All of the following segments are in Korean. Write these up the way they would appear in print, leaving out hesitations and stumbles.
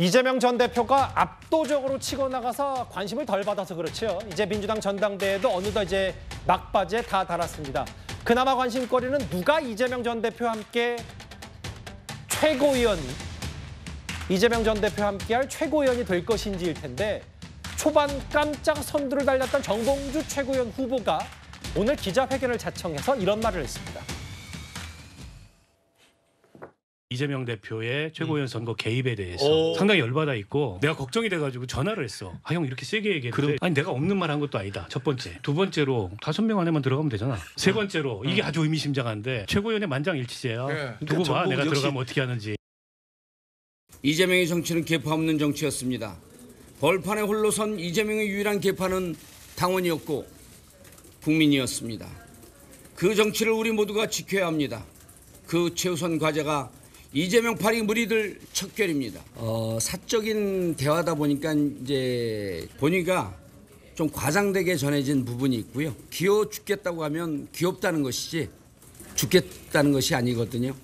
이재명 전 대표가 압도적으로 치고 나가서 관심을 덜 받아서 그렇죠. 이제 민주당 전당대회도 어느덧 이제 막바지에 다 달았습니다. 그나마 관심거리는 누가 이재명 전 대표와 함께 이재명 전 대표와 함께할 최고위원이 될 것인지일 텐데 초반 깜짝 선두를 달렸던 정봉주 최고위원 후보가 오늘 기자회견을 자청해서 이런 말을 했습니다. 이재명 대표의 최고위원 선거 개입에 대해서 상당히 열받아 있고 내가 걱정이 돼가지고 전화를 했어. 아, 형 이렇게 세게 얘기했는데 아니 내가 없는 말 한 것도 아니다. 첫 번째. 두 번째로 5명 안에만 들어가면 되잖아. 세 번째로 이게 아주 의미심장한데 최고위원의 만장일치제야. 네. 두고 봐. 내가 들어가면 어떻게 하는지. 이재명의 정치는 계파 없는 정치였습니다. 벌판에 홀로 선 이재명의 유일한 계파는 당원이었고 국민이었습니다. 그 정치를 우리 모두가 지켜야 합니다. 그 최우선 과제가 이재명 파리 무리들 척결입니다. 사적인 대화다 보니까 이제 본의가 좀 과장되게 전해진 부분이 있고요. 귀여워 죽겠다고 하면 귀엽다는 것이지 죽겠다는 것이 아니거든요.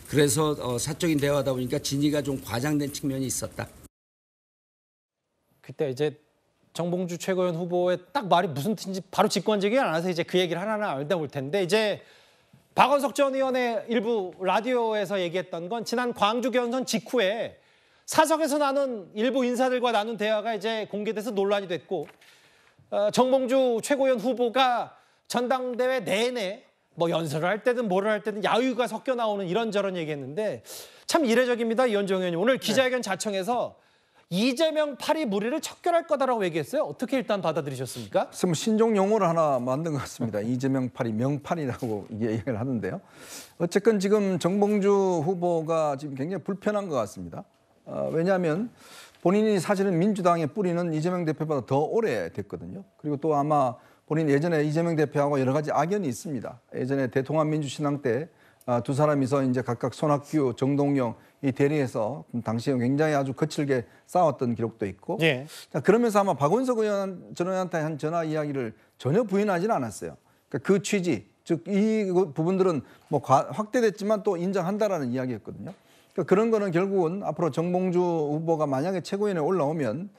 그래서 사적인 대화다 보니까 진위가 좀 과장된 측면이 있었다. 그때 이제 정봉주 최고위원 후보의 딱 말이 무슨 뜻인지 바로 직관적이지 않아서 이제 그 얘기를 하나하나 알아볼 텐데 이제 박원석 전 의원의 일부 라디오에서 얘기했던 건 지난 광주 경선 직후에 사석에서 나눈 일부 인사들과 나눈 대화가 이제 공개돼서 논란이 됐고 정봉주 최고위원 후보가 전당대회 내내 뭐 연설을 할 때든 뭐를 할 때든 야유가 섞여 나오는 이런저런 얘기했는데 참 이례적입니다. 이현정 의원님 오늘 기자회견 자청해서 이재명 파리 무리를 척결할 거다라고 얘기했어요. 어떻게 일단 받아들이셨습니까? 신종 용어를 하나 만든 것 같습니다. 이재명 파리, 명파리라고 얘기를 하는데요. 어쨌건 지금 정봉주 후보가 지금 굉장히 불편한 것 같습니다. 왜냐하면 본인이 사실은 민주당의 뿌리는 이재명 대표보다 더 오래 됐거든요. 그리고 또 아마 본인 예전에 이재명 대표하고 여러 가지 악연이 있습니다. 예전에 대통합민주신당 때 두 사람이서 이제 각각 손학규, 정동영 이 대리에서 당시에 굉장히 아주 거칠게 싸웠던 기록도 있고. 예. 자, 그러면서 아마 박원석 의원 전 의원한테 한 전화 이야기를 전혀 부인하지는 않았어요. 그러니까 그 취지, 즉 이 부분들은 뭐 확대됐지만 또 인정한다라는 이야기였거든요. 그러니까 그런 거는 결국은 앞으로 정봉주 후보가 만약에 최고위원에 올라오면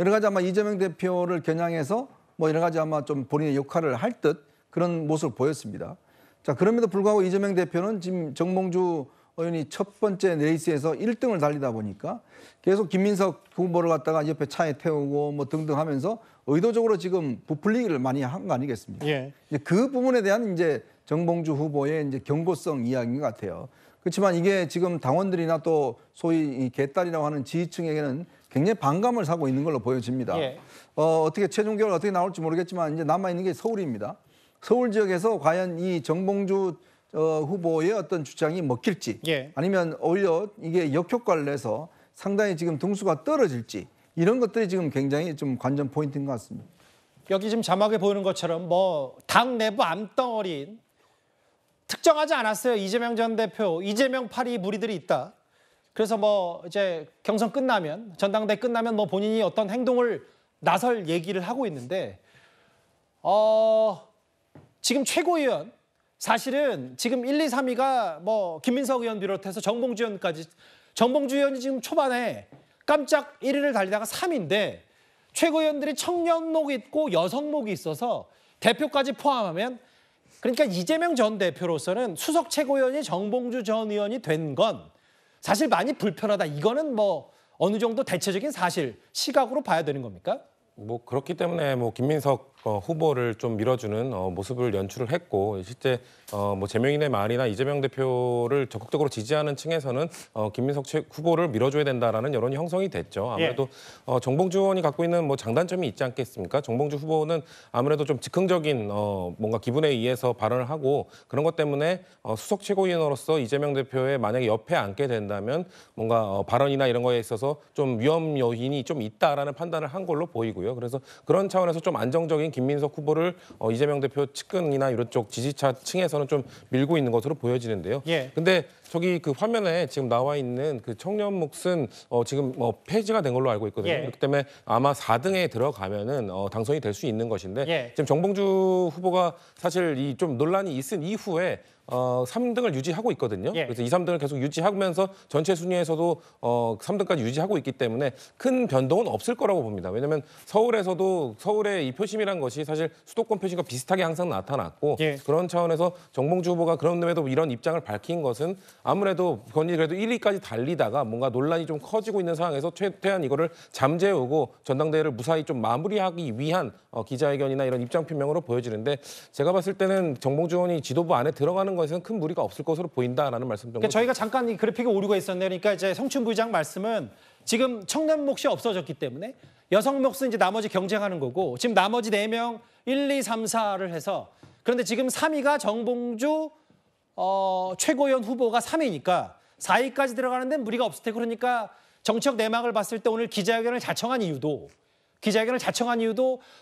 여러 가지 아마 이재명 대표를 겨냥해서 뭐 여러 가지 아마 좀 본인의 역할을 할 듯 그런 모습을 보였습니다. 자, 그럼에도 불구하고 이재명 대표는 지금 정봉주 의원이 첫 번째 레이스에서 1등을 달리다 보니까 계속 김민석 후보를 갖다가 옆에 차에 태우고 뭐 등등 하면서 의도적으로 지금 부풀리기를 많이 한 거 아니겠습니까? 예. 그 부분에 대한 이제 정봉주 후보의 이제 경고성 이야기인 것 같아요. 그렇지만 이게 지금 당원들이나 또 소위 이 개딸이라고 하는 지지층에게는 굉장히 반감을 사고 있는 걸로 보여집니다. 예. 어떻게 최종 결과 어떻게 나올지 모르겠지만 이제 남아 있는 게 서울입니다. 서울 지역에서 과연 이 정봉주 후보의 어떤 주장이 먹힐지 예. 아니면 오히려 이게 역효과를 내서 상당히 지금 등수가 떨어질지 이런 것들이 지금 굉장히 좀 관전 포인트인 것 같습니다. 여기 지금 자막에 보이는 것처럼 뭐 당 내부 암덩어리인 특정하지 않았어요. 이재명 전 대표, 이재명 파리 무리들이 있다. 그래서 뭐 이제 경선 끝나면 전당대회 끝나면 뭐 본인이 어떤 행동을 나설 얘기를 하고 있는데 지금 최고위원 사실은 지금 1, 2, 3위가 뭐 김민석 의원 비롯해서 정봉주 의원까지 정봉주 의원이 지금 초반에 깜짝 1위를 달리다가 3위인데 최고위원들이 청년목이 있고 여성목이 있어서 대표까지 포함하면 그러니까 이재명 전 대표로서는 수석 최고위원이 정봉주 전 의원이 된 건 사실 많이 불편하다. 이거는 뭐 어느 정도 대체적인 사실, 시각으로 봐야 되는 겁니까? 뭐 그렇기 때문에 뭐 김민석 후보를 좀 밀어주는 모습을 연출을 했고 실제 뭐 재명인의 말이나 이재명 대표를 적극적으로 지지하는 층에서는 김민석 후보를 밀어줘야 된다라는 여론이 형성이 됐죠. 아무래도 정봉주 의원이 갖고 있는 뭐 장단점이 있지 않겠습니까? 정봉주 후보는 아무래도 좀 즉흥적인 뭔가 기분에 의해서 발언을 하고 그런 것 때문에 수석 최고위원으로서 이재명 대표의 만약에 옆에 앉게 된다면 뭔가 발언이나 이런 거에 있어서 좀 위험 요인이 좀 있다라는 판단을 한 걸로 보이고요. 그래서 그런 차원에서 좀 안정적인 김민석 후보를 이재명 대표 측근이나 이런 쪽 지지자 층에서는 좀 밀고 있는 것으로 보여지는데요. 근데 저기 그 화면에 지금 나와 있는 그 청년 몫은 지금 폐지가 된 걸로 알고 있거든요. 그렇기 때문에 아마 4등에 들어가면은 당선이 될 수 있는 것인데 지금 정봉주 후보가 사실 이 좀 논란이 있은 이후에 3등을 유지하고 있거든요. 예. 그래서 2, 3등을 계속 유지하면서 전체 순위에서도 3등까지 유지하고 있기 때문에 큰 변동은 없을 거라고 봅니다. 왜냐하면 서울에서도 서울의 이 표심이란 것이 사실 수도권 표심과 비슷하게 항상 나타났고 예. 그런 차원에서 정봉주 후보가 그런데도 이런 입장을 밝힌 것은 아무래도 본인이 그래도 1, 2까지 달리다가 뭔가 논란이 좀 커지고 있는 상황에서 최대한 이거를 잠재우고 전당대회를 무사히 좀 마무리하기 위한 기자회견이나 이런 입장 표명으로 보여지는데 제가 봤을 때는 정봉주 의원이 지도부 안에 들어가는 것에는 큰 무리가 없을 것으로 보인다라는 말씀 정도. 그러니까 저희가 잠깐 이 그래픽에 오류가 있었네요. 그러니까 이제 성춘 부의장 말씀은 지금 청년 몫이 없어졌기 때문에 여성 몫은 이제 나머지 경쟁하는 거고 지금 나머지 4명 1, 2, 3, 4를 해서 그런데 지금 3위가 정봉주 최고위원 후보가 3위니까 4위까지 들어가는 데는 무리가 없을 테고 그러니까 정치적 내막을 봤을 때 오늘 기자회견을 자청한 이유도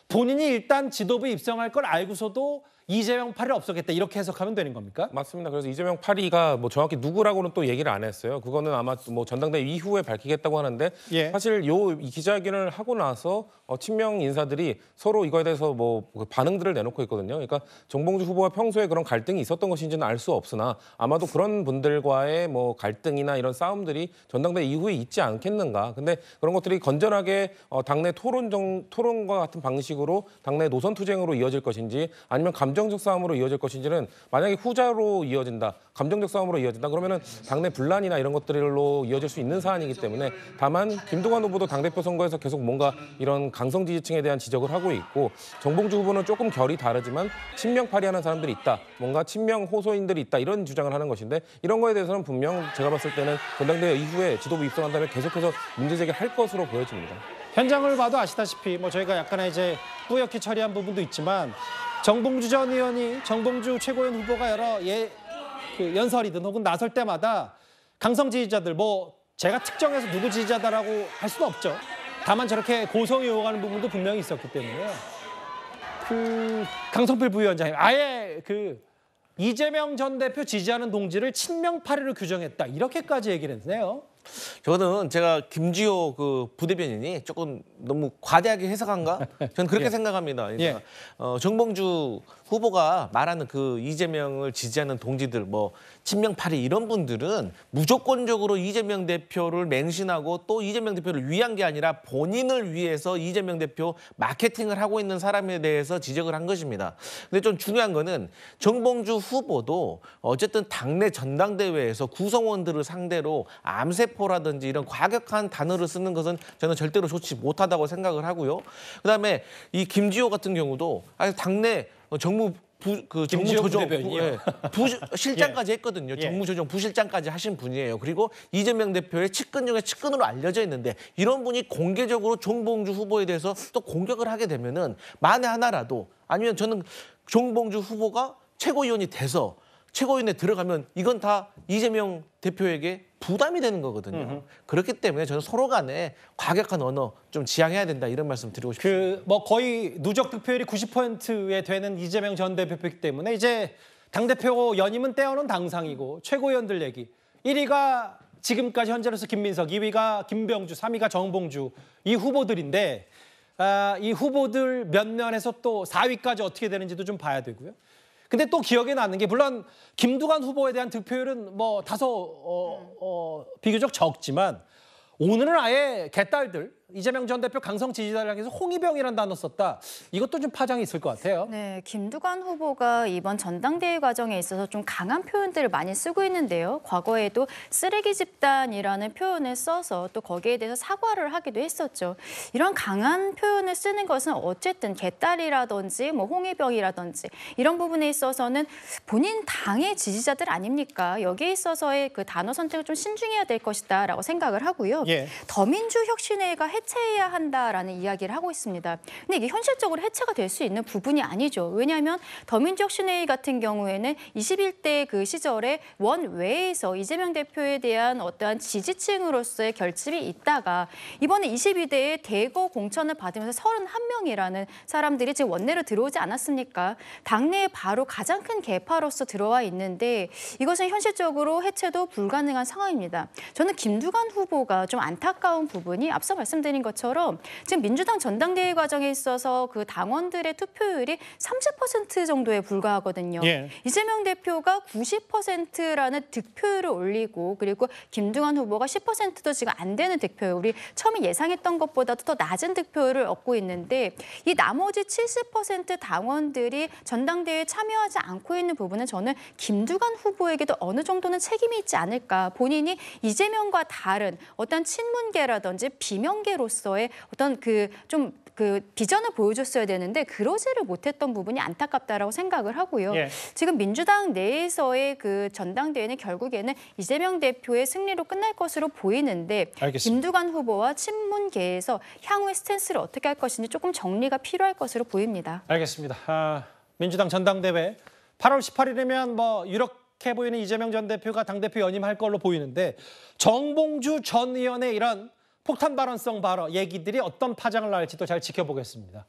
본인이 일단 지도부에 입성할 걸 알고서도 이재명 8위 없었겠다 이렇게 해석하면 되는 겁니까? 맞습니다. 그래서 이재명 8위가 뭐 정확히 누구라고는 또 얘기를 안 했어요. 그거는 아마 뭐 전당대회 이후에 밝히겠다고 하는데 예. 사실 이 기자회견을 하고 나서 친명 인사들이 서로 이거에 대해서 뭐 반응들을 내놓고 있거든요. 그러니까 정봉주 후보가 평소에 그런 갈등이 있었던 것인지는 알 수 없으나 아마도 그런 분들과의 뭐 갈등이나 이런 싸움들이 전당대회 이후에 있지 않겠는가. 근데 그런 것들이 건전하게 당내 토론과 같은 방식으로 당내 노선 투쟁으로 이어질 것인지 아니면 감정적 싸움으로 이어질 것인지는 만약에 후자로 이어진다, 감정적 싸움으로 이어진다 그러면은 당내 분란이나 이런 것들로 이어질 수 있는 사안이기 때문에 다만 김두관 후보도 당대표 선거에서 계속 뭔가 이런 강성 지지층에 대한 지적을 하고 있고 정봉주 후보는 조금 결이 다르지만 친명파리하는 사람들이 있다, 뭔가 친명 호소인들이 있다 이런 주장을 하는 것인데 이런 거에 대해서는 분명 제가 봤을 때는 전당대회 이후에 지도부 입성한 다음에 계속해서 문제 제기할 것으로 보여집니다. 현장을 봐도 아시다시피 뭐 저희가 약간의 이제 뿌옇게 처리한 부분도 있지만 정봉주 전 의원이 정봉주 최고위원 후보가 여러 그 연설이든 혹은 나설 때마다 강성 지지자들 뭐 제가 특정해서 누구 지지자다라고 할 수는 없죠. 다만 저렇게 고성이 오가는 부분도 분명히 있었기 때문에요. 그 강성필 부위원장님 아예 그 이재명 전 대표 지지하는 동지를 친명파리로 규정했다 이렇게까지 얘기를 했네요. 저는 제가 김지호 그 부대변인이 조금 너무 과대하게 해석한가? 저는 그렇게 예. 생각합니다. 그러니까 예. 정봉주 후보가 말하는 그 이재명을 지지하는 동지들, 뭐 친명파리 이런 분들은 무조건적으로 이재명 대표를 맹신하고 또 이재명 대표를 위한 게 아니라 본인을 위해서 이재명 대표 마케팅을 하고 있는 사람에 대해서 지적을 한 것입니다. 근데 좀 중요한 거는 정봉주 후보도 어쨌든 당내 전당대회에서 구성원들을 상대로 암세포라든지 이런 과격한 단어를 쓰는 것은 저는 절대로 좋지 못하다고 생각을 하고요. 그다음에 이 김지호 같은 경우도 당내 정무조정 실장까지 했거든요. 예. 정무조정 부실장까지 하신 분이에요. 그리고 이재명 대표의 측근 중에 측근으로 알려져 있는데 이런 분이 공개적으로 정봉주 후보에 대해서 또 공격을 하게 되면은 만에 하나라도 아니면 저는 정봉주 후보가 최고위원이 돼서 최고위원에 들어가면 이건 다 이재명 대표에게 부담이 되는 거거든요. 그렇기 때문에 저는 서로 간에 과격한 언어 좀 지양해야 된다 이런 말씀 드리고 싶습니다. 그 뭐 거의 누적 득표율이 90%에 되는 이재명 전 대표이기 때문에 이제 당대표 연임은 떼어놓은 당상이고 최고위원들 얘기 1위가 지금까지 현재로서 김민석, 2위가 김병주, 3위가 정봉주 이 후보들인데 이 후보들 몇 면에서 또 4위까지 어떻게 되는지도 좀 봐야 되고요. 근데 또 기억에 나는 게 물론 김두관 후보에 대한 득표율은 뭐 다소 비교적 적지만 오늘은 아예 개딸들 이재명 전 대표 강성 지지자를 향해서 홍위병이라는 단어 썼다. 이것도 좀 파장이 있을 것 같아요. 네, 김두관 후보가 이번 전당대회 과정에 있어서 좀 강한 표현들을 많이 쓰고 있는데요. 과거에도 쓰레기 집단이라는 표현을 써서 또 거기에 대해서 사과를 하기도 했었죠. 이런 강한 표현을 쓰는 것은 어쨌든 개딸이라든지 뭐 홍위병이라든지 이런 부분에 있어서는 본인 당의 지지자들 아닙니까? 여기에 있어서의 그 단어 선택을 좀 신중해야 될 것이다라고 생각을 하고요. 예. 더민주혁신회가 해체해야 한다라는 이야기를 하고 있습니다. 근데 이게 현실적으로 해체가 될 수 있는 부분이 아니죠. 왜냐하면 더민주혁신회의 같은 경우에는 21대 그 시절에 원외에서 이재명 대표에 대한 어떠한 지지층으로서의 결집이 있다가 이번에 22대에 대거 공천을 받으면서 31명이라는 사람들이 지금 원내로 들어오지 않았습니까? 당내에 바로 가장 큰 계파로서 들어와 있는데 이것은 현실적으로 해체도 불가능한 상황입니다. 저는 김두관 후보가 좀 안타까운 부분이 앞서 말씀드린 말씀드린 것처럼 지금 민주당 전당대회 과정에 있어서 그 당원들의 투표율이 30% 정도에 불과하거든요. 예. 이재명 대표가 90%라는 득표율을 올리고 그리고 김두관 후보가 10%도 지금 안 되는 득표율, 처음에 예상했던 것보다도 더 낮은 득표율을 얻고 있는데 이 나머지 70% 당원들이 전당대회에 참여하지 않고 있는 부분은 저는 김두관 후보에게도 어느 정도는 책임이 있지 않을까. 본인이 이재명과 다른 어떤 친문계라든지 비명계로서의 어떤 그 비전을 보여줬어야 되는데 그러지를 못했던 부분이 안타깝다라고 생각을 하고요. 예. 지금 민주당 내에서의 그 전당대회는 결국에는 이재명 대표의 승리로 끝날 것으로 보이는데 알겠습니다. 김두관 후보와 친문계에서 향후의 스탠스를 어떻게 할 것인지 조금 정리가 필요할 것으로 보입니다. 알겠습니다. 민주당 전당대회 8월 18일이면 뭐 유력해 보이는 이재명 전 대표가 당대표 연임할 걸로 보이는데 정봉주 전 의원의 이런 폭탄 발언성 발언 얘기들이 어떤 파장을 낳을지도 잘 지켜보겠습니다.